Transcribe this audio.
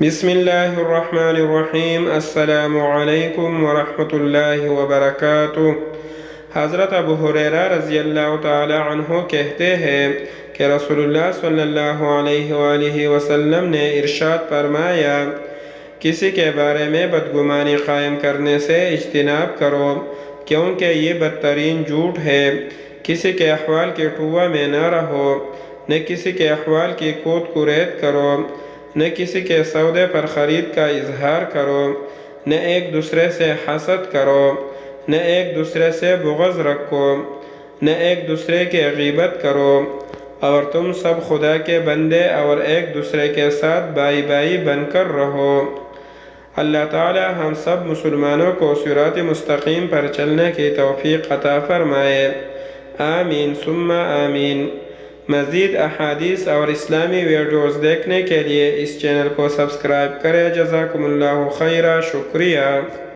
بسم اللہ الرحمن الرحیم۔ السلام علیکم ورحمۃ اللہ وبرکاتہ۔ حضرت ابو ہریرہ رضی اللہ تعالی عنہ کہتے ہیں کہ رسول اللہ صلی اللہ علیہ وآلہ وسلم نے ارشاد فرمایا، کسی کے بارے میں بدگمانی قائم کرنے سے اجتناب کرو، کیونکہ یہ بدترین جھوٹ ہے۔ کسی کے احوال کے ٹوا میں نہ رہو، نہ کسی کے احوال کی کوت کوریت کرو، نہ کسی کے سودے پر خرید کا اظہار کرو، نہ ایک دوسرے سے حسد کرو، نہ ایک دوسرے سے بغض رکھو، نہ ایک دوسرے کی غیبت کرو، اور تم سب خدا کے بندے اور ایک دوسرے کے ساتھ بائی بائی بن کر رہو۔ اللہ تعالی ہم سب مسلمانوں کو صراط مستقیم پر چلنے کی توفیق عطا فرمائے، آمین ثم آمین۔ مزید احادیث اور اسلامی ویڈیوز دیکھنے کے لیے اس چینل کو سبسکرائب کریں۔ جزاکم اللہ خیرہ، شکریہ۔